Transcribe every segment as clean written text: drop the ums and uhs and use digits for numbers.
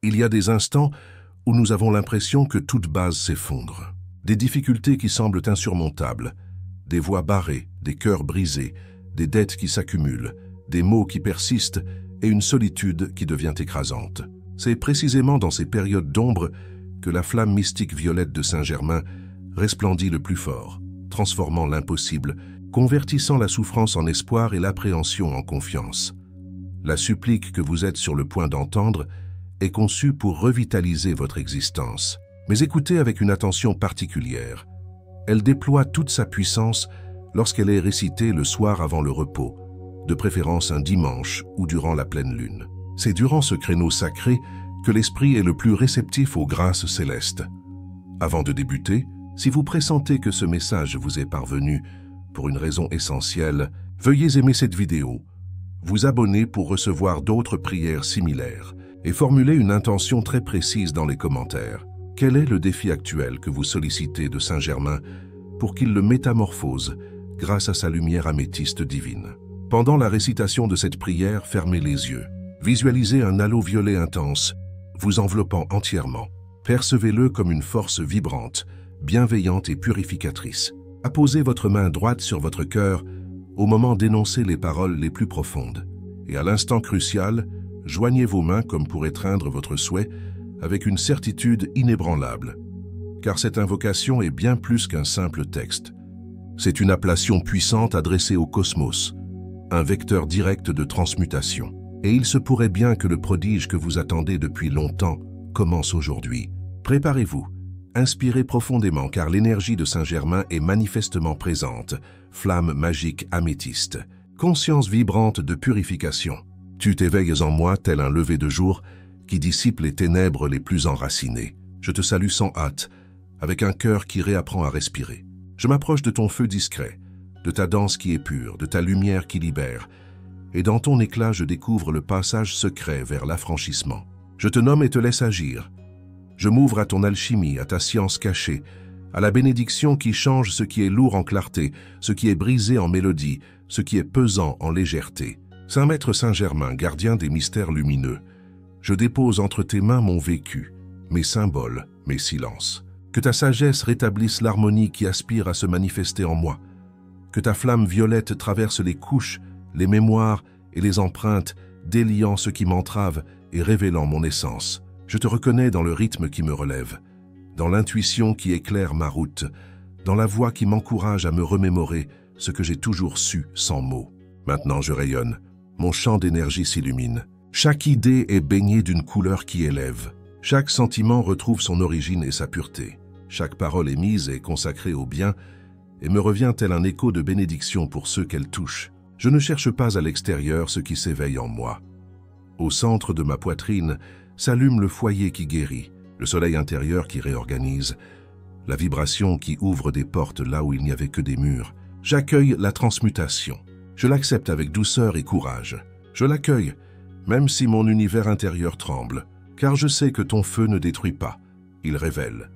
Il y a des instants où nous avons l'impression que toute base s'effondre. Des difficultés qui semblent insurmontables, des voies barrées, des cœurs brisés, des dettes qui s'accumulent, des maux qui persistent et une solitude qui devient écrasante. C'est précisément dans ces périodes d'ombre que la flamme mystique violette de Saint-Germain resplendit le plus fort, transformant l'impossible, convertissant la souffrance en espoir et l'appréhension en confiance. La supplique que vous êtes sur le point d'entendre est conçue pour revitaliser votre existence. Mais écoutez avec une attention particulière. Elle déploie toute sa puissance lorsqu'elle est récitée le soir avant le repos, de préférence un dimanche ou durant la pleine lune. C'est durant ce créneau sacré que l'esprit est le plus réceptif aux grâces célestes. Avant de débuter, si vous pressentez que ce message vous est parvenu pour une raison essentielle, veuillez aimer cette vidéo, vous abonner pour recevoir d'autres prières similaires et formuler une intention très précise dans les commentaires. Quel est le défi actuel que vous sollicitez de Saint-Germain pour qu'il le métamorphose grâce à sa lumière améthyste divine? Pendant la récitation de cette prière, fermez les yeux. Visualisez un halo violet intense, vous enveloppant entièrement. Percevez-le comme une force vibrante, bienveillante et purificatrice. Apposez votre main droite sur votre cœur au moment d'énoncer les paroles les plus profondes. Et à l'instant crucial, joignez vos mains comme pour étreindre votre souhait avec une certitude inébranlable. Car cette invocation est bien plus qu'un simple texte. C'est une appellation puissante adressée au cosmos, un vecteur direct de transmutation. Et il se pourrait bien que le prodige que vous attendez depuis longtemps commence aujourd'hui. Préparez-vous, inspirez profondément car l'énergie de Saint-Germain est manifestement présente, flamme magique améthyste, conscience vibrante de purification. Tu t'éveilles en moi tel un lever de jour qui dissipe les ténèbres les plus enracinées. Je te salue sans hâte, avec un cœur qui réapprend à respirer. Je m'approche de ton feu discret, de ta danse qui est pure, de ta lumière qui libère, et dans ton éclat je découvre le passage secret vers l'affranchissement. Je te nomme et te laisse agir. Je m'ouvre à ton alchimie, à ta science cachée, à la bénédiction qui change ce qui est lourd en clarté, ce qui est brisé en mélodie, ce qui est pesant en légèreté. Saint Maître Saint-Germain, gardien des mystères lumineux, je dépose entre tes mains mon vécu, mes symboles, mes silences. Que ta sagesse rétablisse l'harmonie qui aspire à se manifester en moi. Que ta flamme violette traverse les couches, les mémoires et les empreintes, déliant ce qui m'entrave et révélant mon essence. Je te reconnais dans le rythme qui me relève, dans l'intuition qui éclaire ma route, dans la voix qui m'encourage à me remémorer ce que j'ai toujours su sans mots. Maintenant je rayonne, mon champ d'énergie s'illumine. Chaque idée est baignée d'une couleur qui élève. Chaque sentiment retrouve son origine et sa pureté. Chaque parole émise est consacrée au bien et me revient tel un écho de bénédiction pour ceux qu'elle touche. Je ne cherche pas à l'extérieur ce qui s'éveille en moi. Au centre de ma poitrine s'allume le foyer qui guérit, le soleil intérieur qui réorganise, la vibration qui ouvre des portes là où il n'y avait que des murs. J'accueille la transmutation. Je l'accepte avec douceur et courage. Je l'accueille, même si mon univers intérieur tremble, car je sais que ton feu ne détruit pas, il révèle.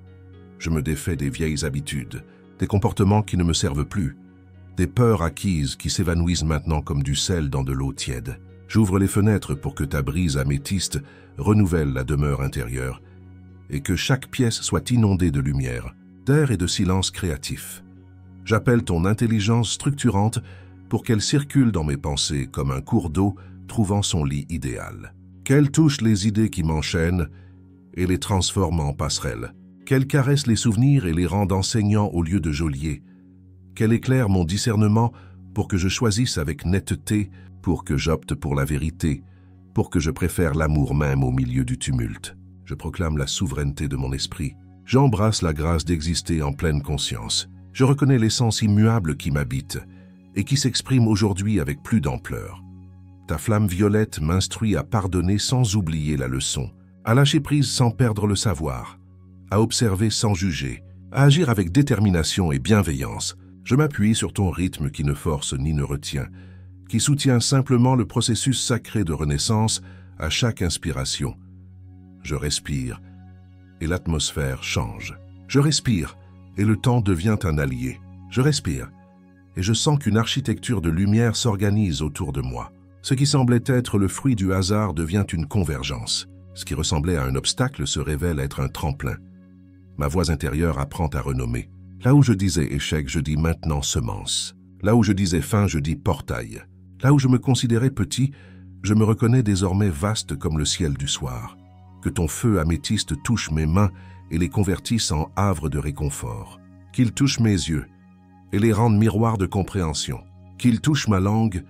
Je me défais des vieilles habitudes, des comportements qui ne me servent plus, des peurs acquises qui s'évanouissent maintenant comme du sel dans de l'eau tiède. J'ouvre les fenêtres pour que ta brise améthyste renouvelle la demeure intérieure et que chaque pièce soit inondée de lumière, d'air et de silence créatif. J'appelle ton intelligence structurante pour qu'elle circule dans mes pensées comme un cours d'eau trouvant son lit idéal. Qu'elle touche les idées qui m'enchaînent et les transforme en passerelles. Qu'elle caresse les souvenirs et les rende enseignants au lieu de geôliers. Qu'elle éclaire mon discernement pour que je choisisse avec netteté, pour que j'opte pour la vérité, pour que je préfère l'amour même au milieu du tumulte. Je proclame la souveraineté de mon esprit. J'embrasse la grâce d'exister en pleine conscience. Je reconnais l'essence immuable qui m'habite et qui s'exprime aujourd'hui avec plus d'ampleur. Ta flamme violette m'instruit à pardonner sans oublier la leçon, à lâcher prise sans perdre le savoir, à observer sans juger, à agir avec détermination et bienveillance. Je m'appuie sur ton rythme qui ne force ni ne retient, qui soutient simplement le processus sacré de renaissance à chaque inspiration. Je respire et l'atmosphère change. Je respire et le temps devient un allié. Je respire et je sens qu'une architecture de lumière s'organise autour de moi. Ce qui semblait être le fruit du hasard devient une convergence. Ce qui ressemblait à un obstacle se révèle être un tremplin. Ma voix intérieure apprend à renommer. Là où je disais échec, je dis maintenant semence. Là où je disais fin, je dis portail. Là où je me considérais petit, je me reconnais désormais vaste comme le ciel du soir. Que ton feu améthyste touche mes mains et les convertisse en havre de réconfort. Qu'il touche mes yeux et les rende miroirs de compréhension. Qu'il touche ma langue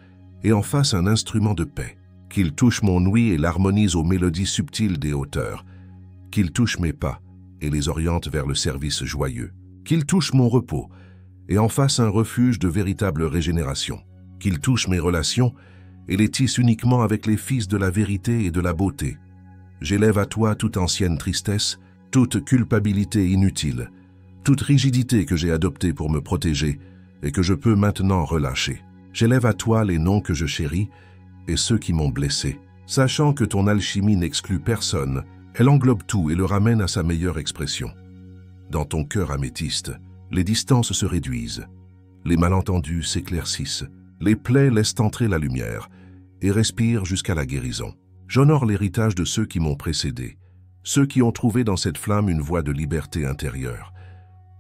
et en fasse un instrument de paix. Qu'il touche mon ouïe et l'harmonise aux mélodies subtiles des hauteurs. Qu'il touche mes pas et les oriente vers le service joyeux. Qu'il touche mon repos et en fasse un refuge de véritable régénération. Qu'il touche mes relations et les tisse uniquement avec les fils de la vérité et de la beauté. J'élève à toi toute ancienne tristesse, toute culpabilité inutile, toute rigidité que j'ai adoptée pour me protéger et que je peux maintenant relâcher. J'élève à toi les noms que je chéris et ceux qui m'ont blessé, sachant que ton alchimie n'exclut personne, elle englobe tout et le ramène à sa meilleure expression. Dans ton cœur améthyste, les distances se réduisent, les malentendus s'éclaircissent, les plaies laissent entrer la lumière et respirent jusqu'à la guérison. J'honore l'héritage de ceux qui m'ont précédé, ceux qui ont trouvé dans cette flamme une voie de liberté intérieure.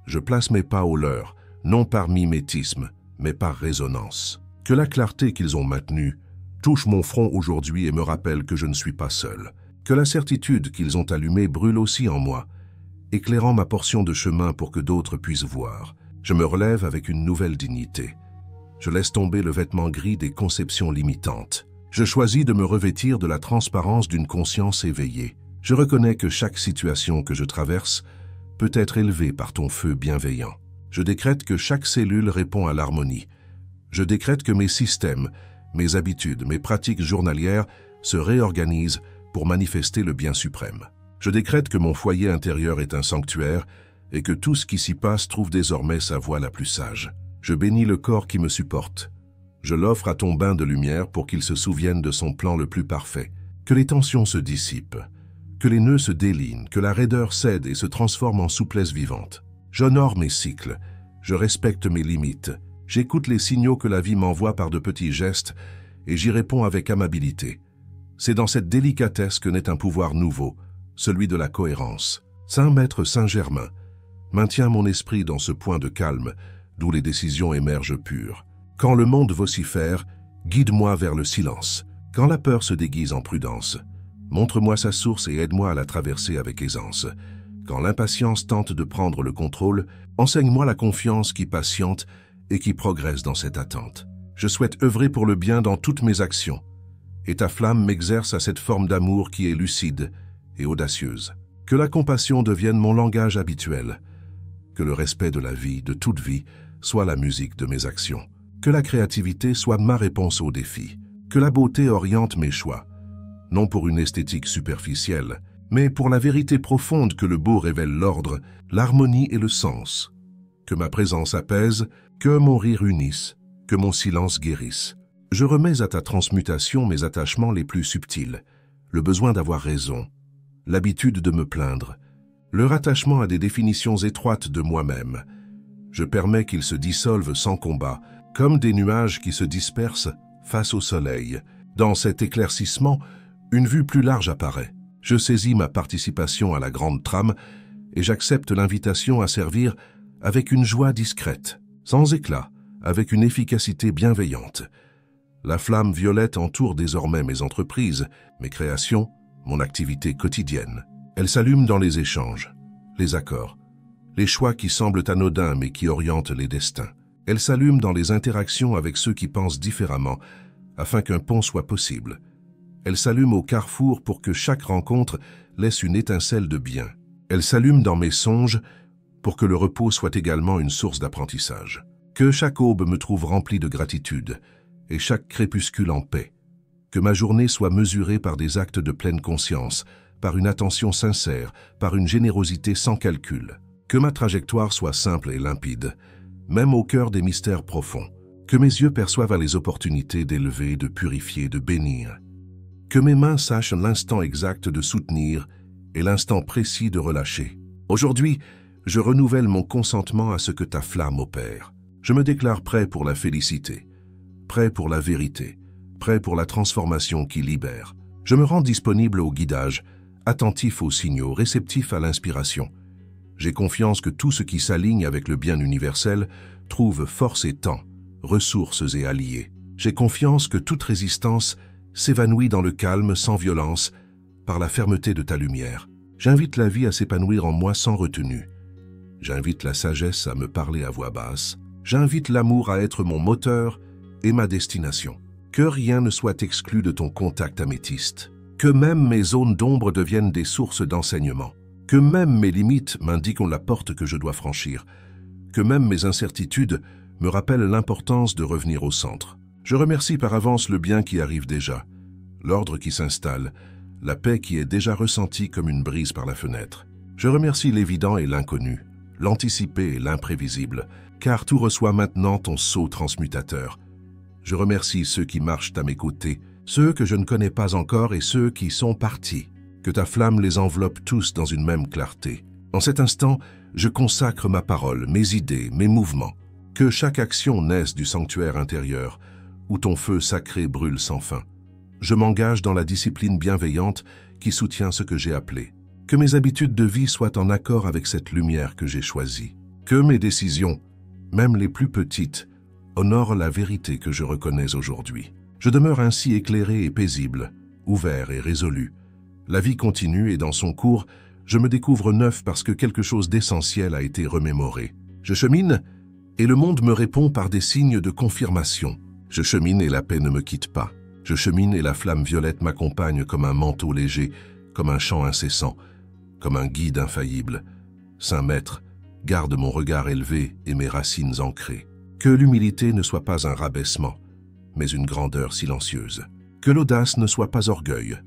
Je place mes pas au leur, non par mimétisme, mais par résonance. Que la clarté qu'ils ont maintenue touche mon front aujourd'hui et me rappelle que je ne suis pas seul. Que la certitude qu'ils ont allumée brûle aussi en moi, éclairant ma portion de chemin pour que d'autres puissent voir. Je me relève avec une nouvelle dignité. Je laisse tomber le vêtement gris des conceptions limitantes. Je choisis de me revêtir de la transparence d'une conscience éveillée. Je reconnais que chaque situation que je traverse peut être élevée par ton feu bienveillant. Je décrète que chaque cellule répond à l'harmonie. Je décrète que mes systèmes, mes habitudes, mes pratiques journalières se réorganisent pour manifester le bien suprême. Je décrète que mon foyer intérieur est un sanctuaire et que tout ce qui s'y passe trouve désormais sa voie la plus sage. Je bénis le corps qui me supporte. Je l'offre à ton bain de lumière pour qu'il se souvienne de son plan le plus parfait. Que les tensions se dissipent, que les nœuds se délinent, que la raideur cède et se transforme en souplesse vivante. J'honore mes cycles, je respecte mes limites, j'écoute les signaux que la vie m'envoie par de petits gestes et j'y réponds avec amabilité. C'est dans cette délicatesse que naît un pouvoir nouveau, celui de la cohérence. Saint Maître Saint-Germain, maintiens mon esprit dans ce point de calme, d'où les décisions émergent pures. Quand le monde vocifère, guide-moi vers le silence. Quand la peur se déguise en prudence, montre-moi sa source et aide-moi à la traverser avec aisance. Quand l'impatience tente de prendre le contrôle, enseigne-moi la confiance qui patiente et qui progresse dans cette attente. Je souhaite œuvrer pour le bien dans toutes mes actions, et ta flamme m'exerce à cette forme d'amour qui est lucide et audacieuse. Que la compassion devienne mon langage habituel, que le respect de la vie, de toute vie, soit la musique de mes actions, que la créativité soit ma réponse aux défis, que la beauté oriente mes choix, non pour une esthétique superficielle, mais pour la vérité profonde que le beau révèle l'ordre, l'harmonie et le sens. Que ma présence apaise, que mon rire unisse, que mon silence guérisse. Je remets à ta transmutation mes attachements les plus subtils, le besoin d'avoir raison, l'habitude de me plaindre, le rattachement à des définitions étroites de moi-même. Je permets qu'ils se dissolvent sans combat, comme des nuages qui se dispersent face au soleil. Dans cet éclaircissement, une vue plus large apparaît. Je saisis ma participation à la grande trame et j'accepte l'invitation à servir avec une joie discrète, sans éclat, avec une efficacité bienveillante. La flamme violette entoure désormais mes entreprises, mes créations, mon activité quotidienne. Elle s'allume dans les échanges, les accords, les choix qui semblent anodins mais qui orientent les destins. Elle s'allume dans les interactions avec ceux qui pensent différemment, afin qu'un pont soit possible. Elle s'allume au carrefour pour que chaque rencontre laisse une étincelle de bien. Elle s'allume dans mes songes pour que le repos soit également une source d'apprentissage. Que chaque aube me trouve rempli de gratitude et chaque crépuscule en paix. Que ma journée soit mesurée par des actes de pleine conscience, par une attention sincère, par une générosité sans calcul. Que ma trajectoire soit simple et limpide, même au cœur des mystères profonds. Que mes yeux perçoivent les opportunités d'élever, de purifier, de bénir. Que mes mains sachent l'instant exact de soutenir et l'instant précis de relâcher. Aujourd'hui, je renouvelle mon consentement à ce que ta flamme opère. Je me déclare prêt pour la félicité, prêt pour la vérité, prêt pour la transformation qui libère. Je me rends disponible au guidage, attentif aux signaux, réceptif à l'inspiration. J'ai confiance que tout ce qui s'aligne avec le bien universel trouve force et temps, ressources et alliés. J'ai confiance que toute résistance s'évanouit dans le calme, sans violence, par la fermeté de ta lumière. J'invite la vie à s'épanouir en moi sans retenue. J'invite la sagesse à me parler à voix basse. J'invite l'amour à être mon moteur et ma destination. Que rien ne soit exclu de ton contact améthyste. Que même mes zones d'ombre deviennent des sources d'enseignement. Que même mes limites m'indiquent la porte que je dois franchir. Que même mes incertitudes me rappellent l'importance de revenir au centre. Je remercie par avance le bien qui arrive déjà, l'ordre qui s'installe, la paix qui est déjà ressentie comme une brise par la fenêtre. Je remercie l'évident et l'inconnu, l'anticipé et l'imprévisible, car tout reçoit maintenant ton sceau transmutateur. Je remercie ceux qui marchent à mes côtés, ceux que je ne connais pas encore et ceux qui sont partis. Que ta flamme les enveloppe tous dans une même clarté. En cet instant, je consacre ma parole, mes idées, mes mouvements. Que chaque action naisse du sanctuaire intérieur, où ton feu sacré brûle sans fin. Je m'engage dans la discipline bienveillante qui soutient ce que j'ai appelé. Que mes habitudes de vie soient en accord avec cette lumière que j'ai choisie. Que mes décisions, même les plus petites, honorent la vérité que je reconnais aujourd'hui. Je demeure ainsi éclairé et paisible, ouvert et résolu. La vie continue et dans son cours, je me découvre neuf parce que quelque chose d'essentiel a été remémoré. Je chemine et le monde me répond par des signes de confirmation. Je chemine et la paix ne me quitte pas. Je chemine et la flamme violette m'accompagne comme un manteau léger, comme un chant incessant, comme un guide infaillible. Saint Maître, garde mon regard élevé et mes racines ancrées. Que l'humilité ne soit pas un rabaissement, mais une grandeur silencieuse. Que l'audace ne soit pas orgueil,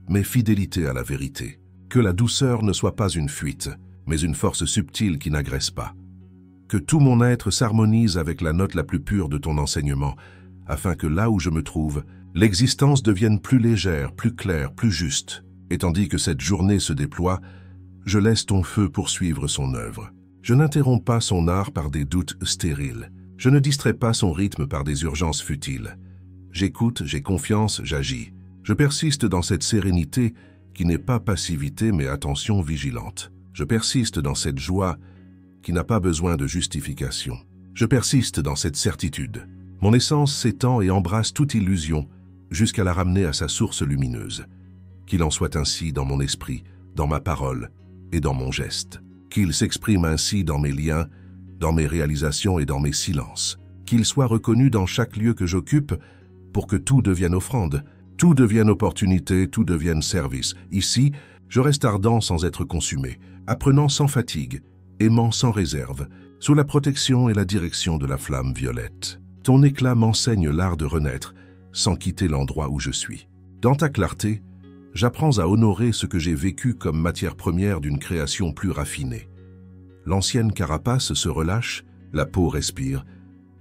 mais fidélité à la vérité. Que la douceur ne soit pas une fuite, mais une force subtile qui n'agresse pas. Que tout mon être s'harmonise avec la note la plus pure de ton enseignement, afin que là où je me trouve, l'existence devienne plus légère, plus claire, plus juste. Et tandis que cette journée se déploie, je laisse ton feu poursuivre son œuvre. Je n'interromps pas son art par des doutes stériles. Je ne distrais pas son rythme par des urgences futiles. J'écoute, j'ai confiance, j'agis. Je persiste dans cette sérénité qui n'est pas passivité mais attention vigilante. Je persiste dans cette joie qui n'a pas besoin de justification. Je persiste dans cette certitude. Mon essence s'étend et embrasse toute illusion jusqu'à la ramener à sa source lumineuse. Qu'il en soit ainsi dans mon esprit, dans ma parole et dans mon geste. Qu'il s'exprime ainsi dans mes liens, dans mes réalisations et dans mes silences. Qu'il soit reconnu dans chaque lieu que j'occupe pour que tout devienne offrande, tout devienne opportunité, tout devienne service. Ici, je reste ardent sans être consumé, apprenant sans fatigue, aimant sans réserve, sous la protection et la direction de la flamme violette. Ton éclat m'enseigne l'art de renaître, sans quitter l'endroit où je suis. Dans ta clarté, j'apprends à honorer ce que j'ai vécu comme matière première d'une création plus raffinée. L'ancienne carapace se relâche, la peau respire,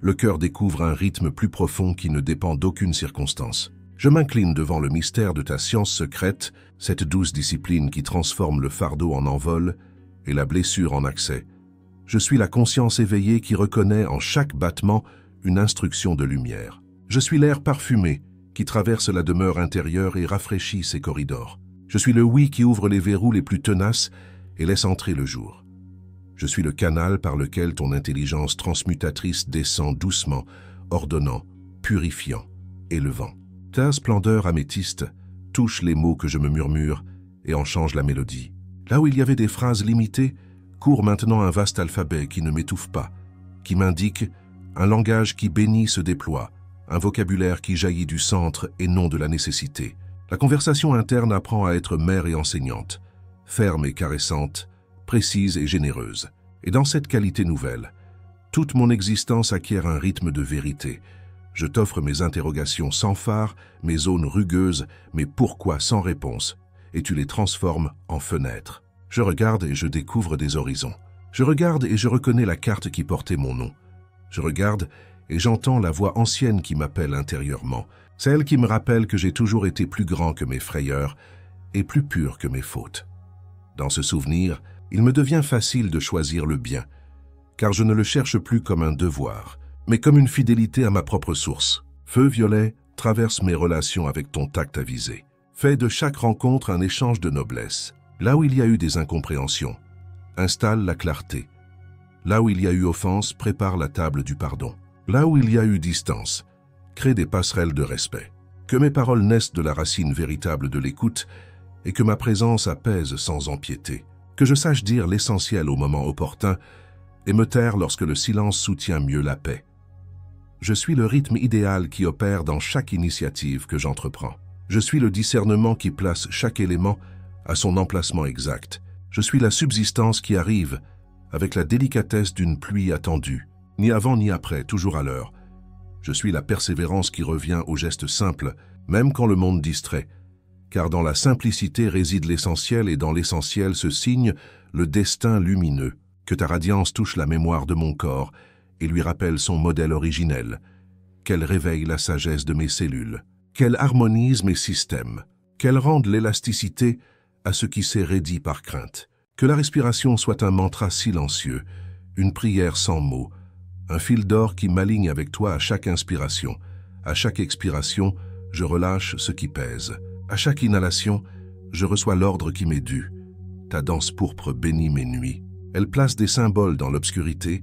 le cœur découvre un rythme plus profond qui ne dépend d'aucune circonstance. Je m'incline devant le mystère de ta science secrète, cette douce discipline qui transforme le fardeau en envol et la blessure en accès. Je suis la conscience éveillée qui reconnaît en chaque battement une instruction de lumière. Je suis l'air parfumé qui traverse la demeure intérieure et rafraîchit ses corridors. Je suis le oui qui ouvre les verrous les plus tenaces et laisse entrer le jour. Je suis le canal par lequel ton intelligence transmutatrice descend doucement, ordonnant, purifiant, élevant. Ta splendeur améthyste touche les mots que je me murmure et en change la mélodie. Là où il y avait des phrases limitées, court maintenant un vaste alphabet qui ne m'étouffe pas, qui m'indique un langage qui bénit se déploie, un vocabulaire qui jaillit du centre et non de la nécessité. La conversation interne apprend à être mère et enseignante, ferme et caressante, précise et généreuse. Et dans cette qualité nouvelle, toute mon existence acquiert un rythme de vérité. Je t'offre mes interrogations sans phare, mes zones rugueuses, mes pourquoi sans réponse, et tu les transformes en fenêtres. Je regarde et je découvre des horizons. Je regarde et je reconnais la carte qui portait mon nom. Je regarde et j'entends la voix ancienne qui m'appelle intérieurement, celle qui me rappelle que j'ai toujours été plus grand que mes frayeurs et plus pur que mes fautes. Dans ce souvenir, il me devient facile de choisir le bien, car je ne le cherche plus comme un devoir, mais comme une fidélité à ma propre source. Feu violet traverse mes relations avec ton tact avisé. Fais de chaque rencontre un échange de noblesse. Là où il y a eu des incompréhensions, installe la clarté. Là où il y a eu offense, prépare la table du pardon. Là où il y a eu distance, crée des passerelles de respect. Que mes paroles naissent de la racine véritable de l'écoute et que ma présence apaise sans empiéter. Que je sache dire l'essentiel au moment opportun et me taire lorsque le silence soutient mieux la paix. Je suis le rythme idéal qui opère dans chaque initiative que j'entreprends. Je suis le discernement qui place chaque élément à son emplacement exact. Je suis la subsistance qui arrive avec la délicatesse d'une pluie attendue, ni avant ni après, toujours à l'heure. Je suis la persévérance qui revient aux gestes simples, même quand le monde distrait, car dans la simplicité réside l'essentiel et dans l'essentiel se signe le destin lumineux. Que ta radiance touche la mémoire de mon corps et lui rappelle son modèle originel, qu'elle réveille la sagesse de mes cellules, qu'elle harmonise mes systèmes, qu'elle rende l'élasticité à ce qui s'est raidi par crainte. Que la respiration soit un mantra silencieux, une prière sans mots, un fil d'or qui m'aligne avec toi à chaque inspiration. À chaque expiration, je relâche ce qui pèse. À chaque inhalation, je reçois l'ordre qui m'est dû. Ta danse pourpre bénit mes nuits. Elle place des symboles dans l'obscurité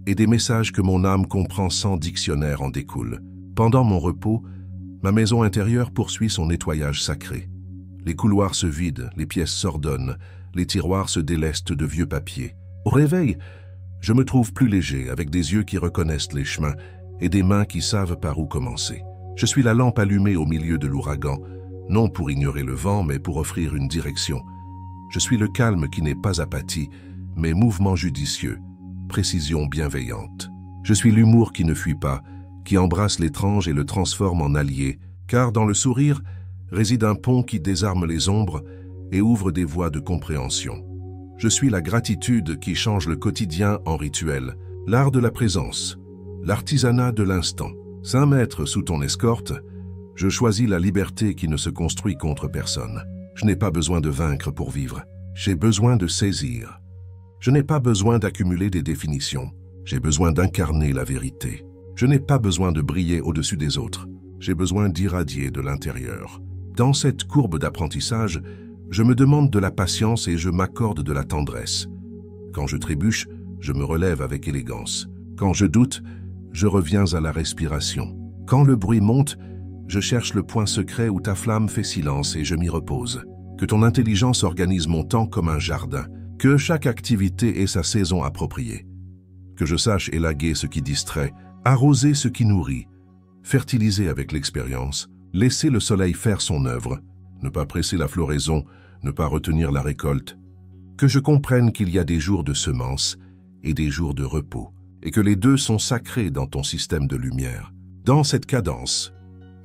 et des messages que mon âme comprend sans dictionnaire en découlent. Pendant mon repos, ma maison intérieure poursuit son nettoyage sacré. Les couloirs se vident, les pièces s'ordonnent, les tiroirs se délestent de vieux papiers. Au réveil, je me trouve plus léger, avec des yeux qui reconnaissent les chemins et des mains qui savent par où commencer. Je suis la lampe allumée au milieu de l'ouragan, non pour ignorer le vent, mais pour offrir une direction. Je suis le calme qui n'est pas apathie, mais mouvement judicieux, précision bienveillante. Je suis l'humour qui ne fuit pas, qui embrasse l'étrange et le transforme en allié, car dans le sourire réside un pont qui désarme les ombres et ouvre des voies de compréhension. Je suis la gratitude qui change le quotidien en rituel, l'art de la présence, l'artisanat de l'instant. Saint maître sous ton escorte, je choisis la liberté qui ne se construit contre personne. Je n'ai pas besoin de vaincre pour vivre, j'ai besoin de saisir. Je n'ai pas besoin d'accumuler des définitions, j'ai besoin d'incarner la vérité. Je n'ai pas besoin de briller au-dessus des autres, j'ai besoin d'irradier de l'intérieur. Dans cette courbe d'apprentissage, je me demande de la patience et je m'accorde de la tendresse. Quand je trébuche, je me relève avec élégance. Quand je doute, je reviens à la respiration. Quand le bruit monte, je cherche le point secret où ta flamme fait silence et je m'y repose. Que ton intelligence organise mon temps comme un jardin. Que chaque activité ait sa saison appropriée. Que je sache élaguer ce qui distrait, arroser ce qui nourrit, fertiliser avec l'expérience, laisser le soleil faire son œuvre, ne pas presser la floraison, ne pas retenir la récolte. Que je comprenne qu'il y a des jours de semences et des jours de repos, et que les deux sont sacrés dans ton système de lumière. Dans cette cadence,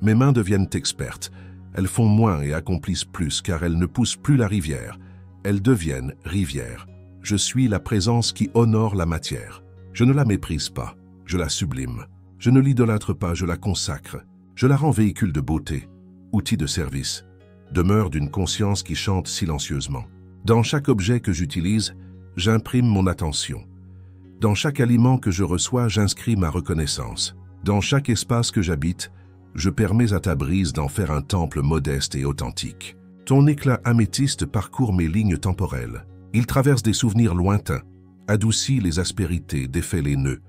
mes mains deviennent expertes. Elles font moins et accomplissent plus, car elles ne poussent plus la rivière. Elles deviennent rivières. Je suis la présence qui honore la matière. Je ne la méprise pas, je la sublime. Je ne l'idolâtre pas, je la consacre. Je la rends véhicule de beauté, outil de service, demeure d'une conscience qui chante silencieusement. Dans chaque objet que j'utilise, j'imprime mon attention. Dans chaque aliment que je reçois, j'inscris ma reconnaissance. Dans chaque espace que j'habite, je permets à ta brise d'en faire un temple modeste et authentique. Ton éclat améthyste parcourt mes lignes temporelles. Il traverse des souvenirs lointains, adoucit les aspérités, défait les nœuds,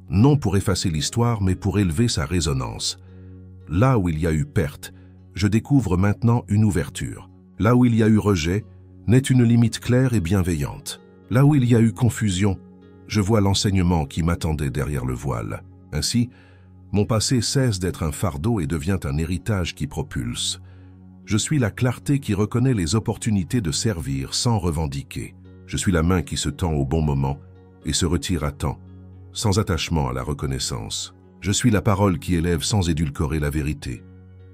non pour effacer l'histoire, mais pour élever sa résonance. Là où il y a eu perte, je découvre maintenant une ouverture. Là où il y a eu rejet, naît une limite claire et bienveillante. Là où il y a eu confusion, je vois l'enseignement qui m'attendait derrière le voile. Ainsi, mon passé cesse d'être un fardeau et devient un héritage qui propulse. Je suis la clarté qui reconnaît les opportunités de servir sans revendiquer. Je suis la main qui se tend au bon moment et se retire à temps, sans attachement à la reconnaissance. Je suis la parole qui élève sans édulcorer la vérité,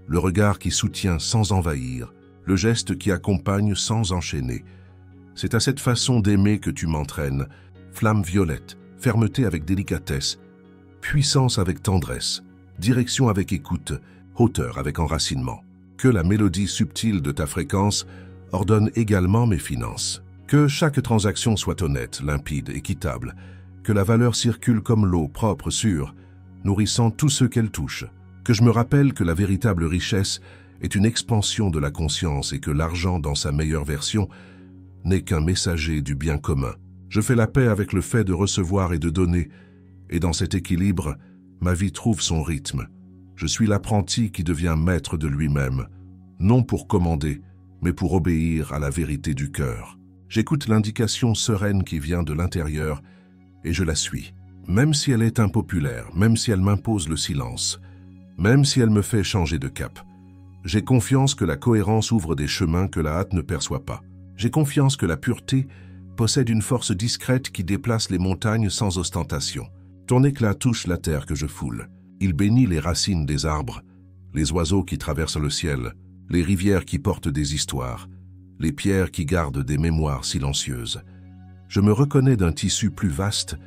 le regard qui soutient sans envahir, le geste qui accompagne sans enchaîner. C'est à cette façon d'aimer que tu m'entraînes, flamme violette, fermeté avec délicatesse, puissance avec tendresse, direction avec écoute, hauteur avec enracinement. Que la mélodie subtile de ta fréquence ordonne également mes finances. Que chaque transaction soit honnête, limpide, équitable. Que la valeur circule comme l'eau, propre, sûre, nourrissant tous ceux qu'elle touche. Que je me rappelle que la véritable richesse est une expansion de la conscience et que l'argent, dans sa meilleure version, n'est qu'un messager du bien commun. Je fais la paix avec le fait de recevoir et de donner, et dans cet équilibre, ma vie trouve son rythme. Je suis l'apprenti qui devient maître de lui-même, non pour commander, mais pour obéir à la vérité du cœur. J'écoute l'indication sereine qui vient de l'intérieur et je la suis. Même si elle est impopulaire, même si elle m'impose le silence, même si elle me fait changer de cap. J'ai confiance que la cohérence ouvre des chemins que la hâte ne perçoit pas. J'ai confiance que la pureté possède une force discrète qui déplace les montagnes sans ostentation. Ton éclat touche la terre que je foule. Il bénit les racines des arbres, les oiseaux qui traversent le ciel, les rivières qui portent des histoires, les pierres qui gardent des mémoires silencieuses. Je me reconnais d'un tissu plus vaste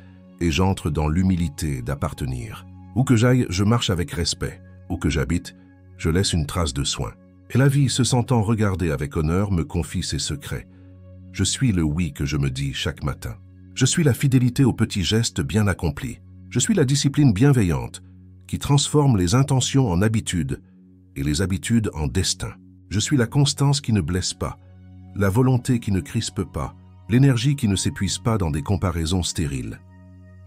et j'entre dans l'humilité d'appartenir. Où que j'aille, je marche avec respect. Où que j'habite, je laisse une trace de soin. Et la vie, se sentant regardée avec honneur, me confie ses secrets. Je suis le oui que je me dis chaque matin. Je suis la fidélité aux petits gestes bien accomplis. Je suis la discipline bienveillante qui transforme les intentions en habitudes et les habitudes en destin. Je suis la constance qui ne blesse pas, la volonté qui ne crispe pas, l'énergie qui ne s'épuise pas dans des comparaisons stériles.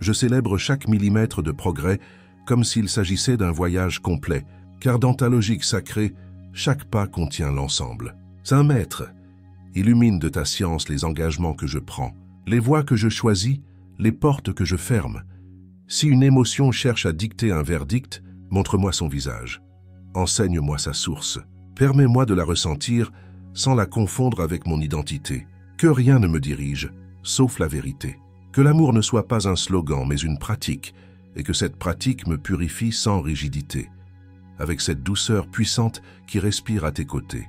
Je célèbre chaque millimètre de progrès comme s'il s'agissait d'un voyage complet, car dans ta logique sacrée, chaque pas contient l'ensemble. Saint Maître, illumine de ta science les engagements que je prends, les voies que je choisis, les portes que je ferme. Si une émotion cherche à dicter un verdict, montre-moi son visage. Enseigne-moi sa source. Permets-moi de la ressentir sans la confondre avec mon identité. Que rien ne me dirige, sauf la vérité. Que l'amour ne soit pas un slogan, mais une pratique, et que cette pratique me purifie sans rigidité, avec cette douceur puissante qui respire à tes côtés.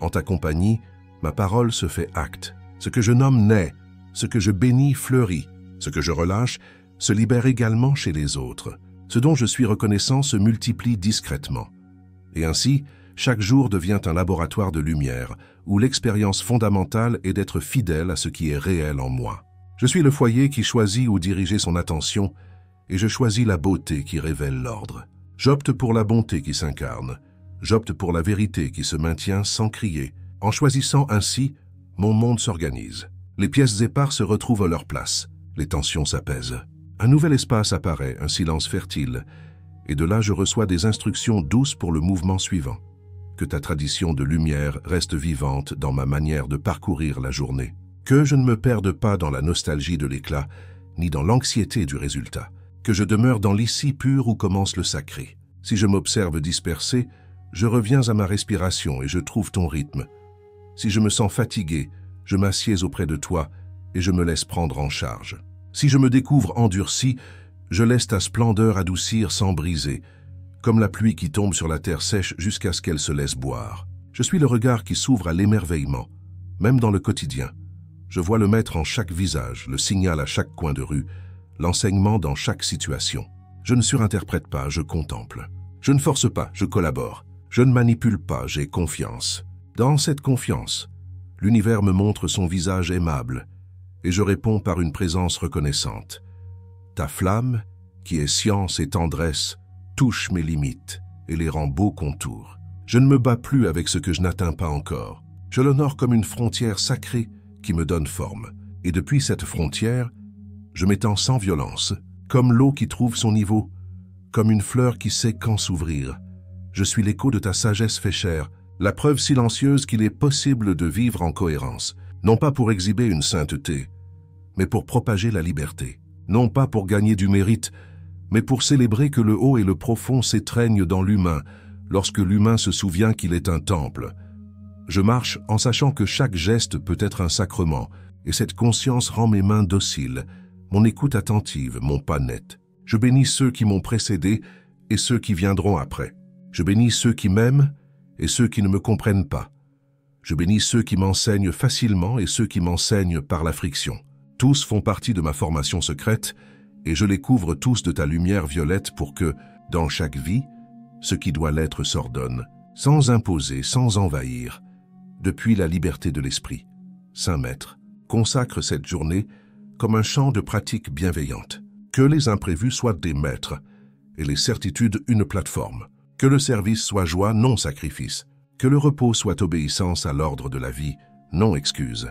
En ta compagnie, ma parole se fait acte. Ce que je nomme naît, ce que je bénis fleurit, ce que je relâche se libère également chez les autres. Ce dont je suis reconnaissant se multiplie discrètement. Et ainsi, chaque jour devient un laboratoire de lumière, où l'expérience fondamentale est d'être fidèle à ce qui est réel en moi. Je suis le foyer qui choisit où diriger son attention, et je choisis la beauté qui révèle l'ordre. J'opte pour la bonté qui s'incarne. J'opte pour la vérité qui se maintient sans crier. En choisissant ainsi, mon monde s'organise. Les pièces éparses se retrouvent à leur place. Les tensions s'apaisent. Un nouvel espace apparaît, un silence fertile, et de là je reçois des instructions douces pour le mouvement suivant. Que ta tradition de lumière reste vivante dans ma manière de parcourir la journée. Que je ne me perde pas dans la nostalgie de l'éclat, ni dans l'anxiété du résultat. Que je demeure dans l'ici pur où commence le sacré. Si je m'observe dispersé, je reviens à ma respiration et je trouve ton rythme. Si je me sens fatigué, je m'assieds auprès de toi et je me laisse prendre en charge. Si je me découvre endurci, je laisse ta splendeur adoucir sans briser, comme la pluie qui tombe sur la terre sèche jusqu'à ce qu'elle se laisse boire. Je suis le regard qui s'ouvre à l'émerveillement, même dans le quotidien. Je vois le maître en chaque visage, le signal à chaque coin de rue, l'enseignement dans chaque situation. Je ne surinterprète pas, je contemple. Je ne force pas, je collabore. Je ne manipule pas, j'ai confiance. Dans cette confiance, l'univers me montre son visage aimable et je réponds par une présence reconnaissante. Ta flamme, qui est science et tendresse, touche mes limites et les rend beaux contours. Je ne me bats plus avec ce que je n'atteins pas encore. Je l'honore comme une frontière sacrée qui me donne forme. Et depuis cette frontière, je m'étends sans violence, comme l'eau qui trouve son niveau, comme une fleur qui sait quand s'ouvrir. Je suis l'écho de ta sagesse féchère, la preuve silencieuse qu'il est possible de vivre en cohérence, non pas pour exhiber une sainteté, mais pour propager la liberté, non pas pour gagner du mérite, mais pour célébrer que le haut et le profond s'étreignent dans l'humain, lorsque l'humain se souvient qu'il est un temple. Je marche en sachant que chaque geste peut être un sacrement, et cette conscience rend mes mains dociles, mon écoute attentive, mon pas net. Je bénis ceux qui m'ont précédé et ceux qui viendront après. Je bénis ceux qui m'aiment et ceux qui ne me comprennent pas. Je bénis ceux qui m'enseignent facilement et ceux qui m'enseignent par la friction. Tous font partie de ma formation secrète et je les couvre tous de ta lumière violette pour que, dans chaque vie, ce qui doit l'être s'ordonne, sans imposer, sans envahir, depuis la liberté de l'esprit. Saint Maître, consacre cette journée comme un champ de pratique bienveillante. Que les imprévus soient des maîtres et les certitudes une plateforme. Que le service soit joie, non sacrifice. Que le repos soit obéissance à l'ordre de la vie, non excuse.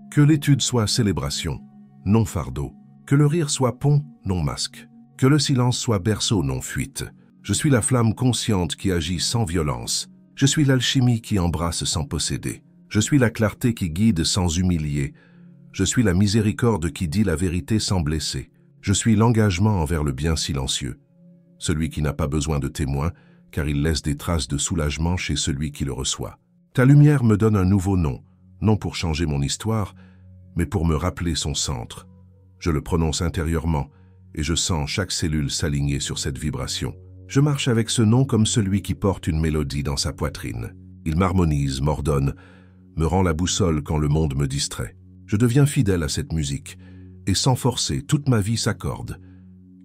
Que l'étude soit célébration, non fardeau. Que le rire soit pont, non masque. Que le silence soit berceau, non fuite. Je suis la flamme consciente qui agit sans violence. Je suis l'alchimie qui embrasse sans posséder. Je suis la clarté qui guide sans humilier. Je suis la miséricorde qui dit la vérité sans blesser. Je suis l'engagement envers le bien silencieux. Celui qui n'a pas besoin de témoins, car il laisse des traces de soulagement chez celui qui le reçoit. Ta lumière me donne un nouveau nom, non pour changer mon histoire, mais pour me rappeler son centre. Je le prononce intérieurement, et je sens chaque cellule s'aligner sur cette vibration. Je marche avec ce nom comme celui qui porte une mélodie dans sa poitrine. Il m'harmonise, m'ordonne, me rend la boussole quand le monde me distrait. Je deviens fidèle à cette musique, et sans forcer, toute ma vie s'accorde.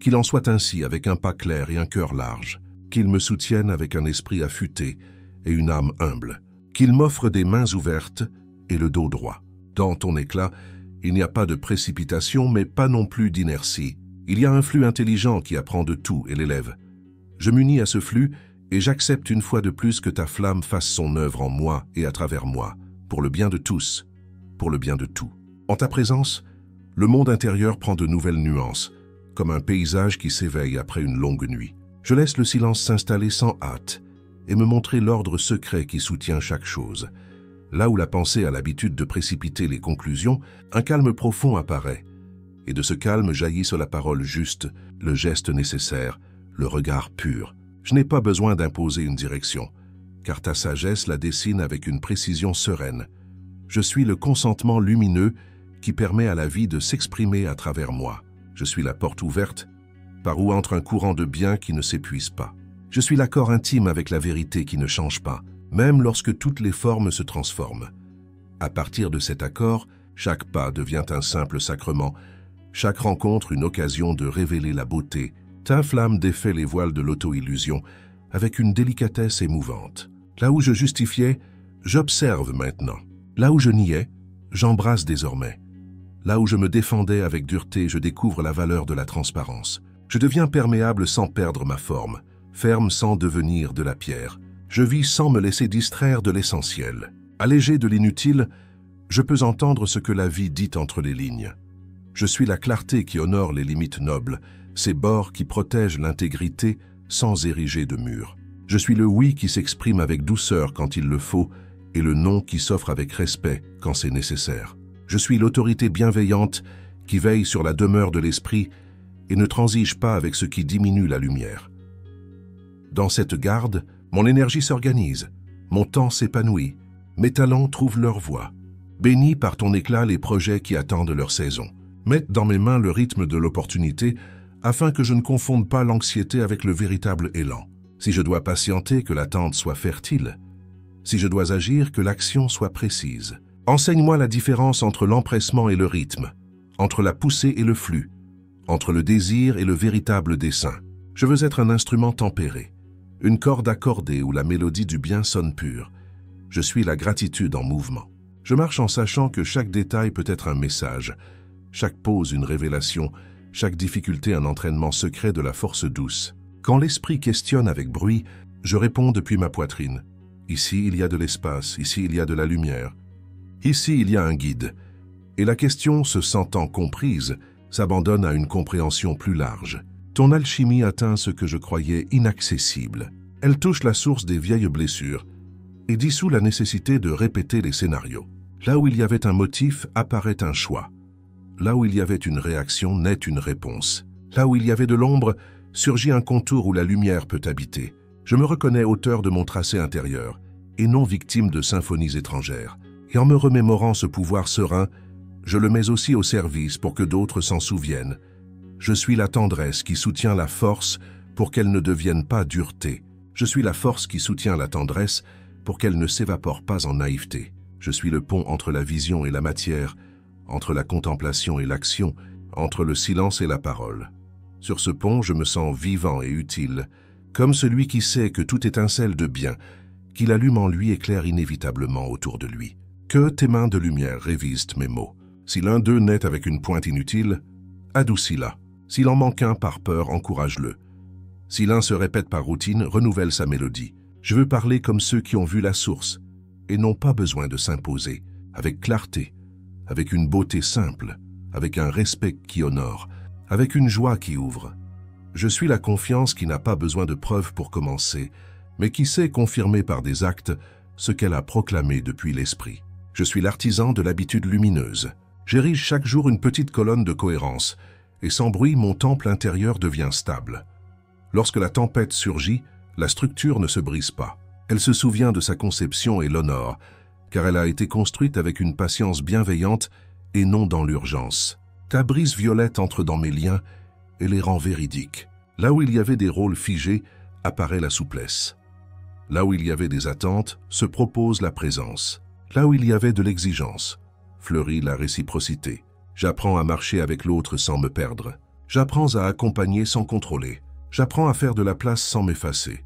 Qu'il en soit ainsi avec un pas clair et un cœur large. Qu'il me soutienne avec un esprit affûté et une âme humble. Qu'il m'offre des mains ouvertes et le dos droit. Dans ton éclat, il n'y a pas de précipitation, mais pas non plus d'inertie. Il y a un flux intelligent qui apprend de tout et l'élève. Je m'unis à ce flux et j'accepte une fois de plus que ta flamme fasse son œuvre en moi et à travers moi, pour le bien de tous, pour le bien de tout. En ta présence, le monde intérieur prend de nouvelles nuances, comme un paysage qui s'éveille après une longue nuit. Je laisse le silence s'installer sans hâte et me montrer l'ordre secret qui soutient chaque chose. Là où la pensée a l'habitude de précipiter les conclusions, un calme profond apparaît. Et de ce calme jaillit sur la parole juste, le geste nécessaire, le regard pur. Je n'ai pas besoin d'imposer une direction, car ta sagesse la dessine avec une précision sereine. Je suis le consentement lumineux qui permet à la vie de s'exprimer à travers moi. Je suis la porte ouverte, par où entre un courant de bien qui ne s'épuise pas. Je suis l'accord intime avec la vérité qui ne change pas, même lorsque toutes les formes se transforment. À partir de cet accord, chaque pas devient un simple sacrement, chaque rencontre une occasion de révéler la beauté. Ta flamme défait les voiles de l'auto-illusion avec une délicatesse émouvante. Là où je justifiais, j'observe maintenant. Là où je niais, j'embrasse désormais. Là où je me défendais avec dureté, je découvre la valeur de la transparence. Je deviens perméable sans perdre ma forme, ferme sans devenir de la pierre. Je vis sans me laisser distraire de l'essentiel. Allégé de l'inutile, je peux entendre ce que la vie dit entre les lignes. Je suis la clarté qui honore les limites nobles, ces bords qui protègent l'intégrité sans ériger de murs. Je suis le oui qui s'exprime avec douceur quand il le faut et le non qui s'offre avec respect quand c'est nécessaire. Je suis l'autorité bienveillante qui veille sur la demeure de l'esprit et ne transige pas avec ce qui diminue la lumière. Dans cette garde, mon énergie s'organise, mon temps s'épanouit, mes talents trouvent leur voie. Bénis par ton éclat les projets qui attendent leur saison. Mets dans mes mains le rythme de l'opportunité afin que je ne confonde pas l'anxiété avec le véritable élan. Si je dois patienter, que l'attente soit fertile. Si je dois agir, que l'action soit précise. Enseigne-moi la différence entre l'empressement et le rythme, entre la poussée et le flux, entre le désir et le véritable dessein. Je veux être un instrument tempéré, une corde accordée où la mélodie du bien sonne pure. Je suis la gratitude en mouvement. Je marche en sachant que chaque détail peut être un message, chaque pause une révélation, chaque difficulté un entraînement secret de la force douce. Quand l'esprit questionne avec bruit, je réponds depuis ma poitrine. Ici, il y a de l'espace, ici, il y a de la lumière. Ici, il y a un guide. Et la question, se sentant comprise, s'abandonne à une compréhension plus large. Ton alchimie atteint ce que je croyais inaccessible. Elle touche la source des vieilles blessures et dissout la nécessité de répéter les scénarios. Là où il y avait un motif, apparaît un choix. Là où il y avait une réaction, naît une réponse. Là où il y avait de l'ombre, surgit un contour où la lumière peut habiter. Je me reconnais auteur de mon tracé intérieur et non victime de symphonies étrangères. Et en me remémorant ce pouvoir serein, je le mets aussi au service pour que d'autres s'en souviennent. Je suis la tendresse qui soutient la force pour qu'elle ne devienne pas dureté. Je suis la force qui soutient la tendresse pour qu'elle ne s'évapore pas en naïveté. Je suis le pont entre la vision et la matière, entre la contemplation et l'action, entre le silence et la parole. Sur ce pont, je me sens vivant et utile, comme celui qui sait que toute étincelle de bien qu'il allume en lui éclaire inévitablement autour de lui. Que tes mains de lumière révisent mes mots. Si l'un d'eux naît avec une pointe inutile, adoucis-la. S'il en manque un par peur, encourage-le. Si l'un se répète par routine, renouvelle sa mélodie. Je veux parler comme ceux qui ont vu la source et n'ont pas besoin de s'imposer, avec clarté, avec une beauté simple, avec un respect qui honore, avec une joie qui ouvre. Je suis la confiance qui n'a pas besoin de preuves pour commencer, mais qui sait confirmer par des actes ce qu'elle a proclamé depuis l'esprit. Je suis l'artisan de l'habitude lumineuse. J'érige chaque jour une petite colonne de cohérence, et sans bruit, mon temple intérieur devient stable. Lorsque la tempête surgit, la structure ne se brise pas. Elle se souvient de sa conception et l'honore, car elle a été construite avec une patience bienveillante et non dans l'urgence. Ta brise violette entre dans mes liens et les rend véridiques. Là où il y avait des rôles figés, apparaît la souplesse. Là où il y avait des attentes, se propose la présence. Là où il y avait de l'exigence, fleurit la réciprocité. J'apprends à marcher avec l'autre sans me perdre. J'apprends à accompagner sans contrôler. J'apprends à faire de la place sans m'effacer.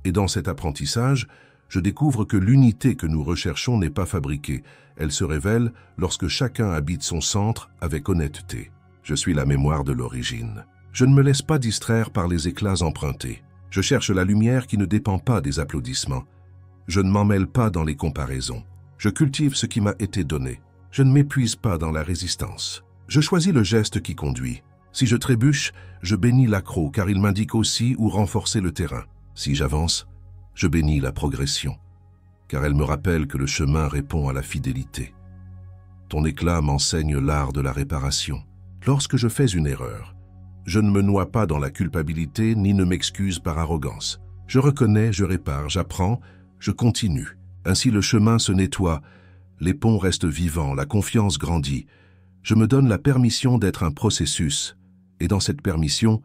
Et dans cet apprentissage, je découvre que l'unité que nous recherchons n'est pas fabriquée. Elle se révèle lorsque chacun habite son centre avec honnêteté. Je suis la mémoire de l'origine. Je ne me laisse pas distraire par les éclats empruntés. Je cherche la lumière qui ne dépend pas des applaudissements. Je ne m'en mêle pas dans les comparaisons. Je cultive ce qui m'a été donné. Je ne m'épuise pas dans la résistance. Je choisis le geste qui conduit. Si je trébuche, je bénis l'accroc car il m'indique aussi où renforcer le terrain. Si j'avance, je bénis la progression, car elle me rappelle que le chemin répond à la fidélité. Ton éclat m'enseigne l'art de la réparation. Lorsque je fais une erreur, je ne me noie pas dans la culpabilité ni ne m'excuse par arrogance. Je reconnais, je répare, j'apprends, je continue. Ainsi le chemin se nettoie, les ponts restent vivants, la confiance grandit. Je me donne la permission d'être un processus, et dans cette permission,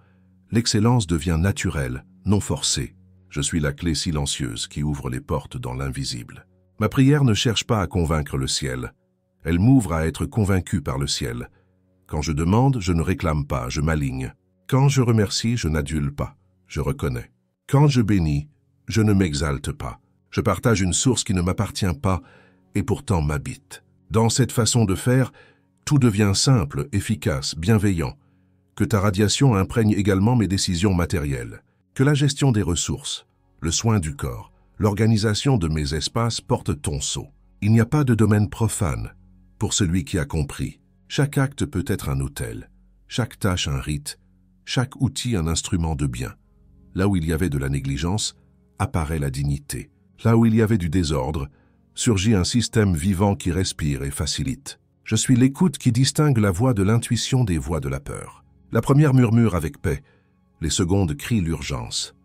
l'excellence devient naturelle, non forcée. Je suis la clé silencieuse qui ouvre les portes dans l'invisible. Ma prière ne cherche pas à convaincre le ciel. Elle m'ouvre à être convaincu par le ciel. Quand je demande, je ne réclame pas, je m'aligne. Quand je remercie, je n'adule pas, je reconnais. Quand je bénis, je ne m'exalte pas. Je partage une source qui ne m'appartient pas et pourtant m'habite. Dans cette façon de faire, tout devient simple, efficace, bienveillant. Que ta radiation imprègne également mes décisions matérielles. Que la gestion des ressources, le soin du corps, l'organisation de mes espaces porte ton sceau. Il n'y a pas de domaine profane pour celui qui a compris. Chaque acte peut être un autel, chaque tâche un rite, chaque outil un instrument de bien. Là où il y avait de la négligence, apparaît la dignité. Là où il y avait du désordre, surgit un système vivant qui respire et facilite. Je suis l'écoute qui distingue la voix de l'intuition des voix de la peur. La première murmure avec paix, les secondes crient l'urgence.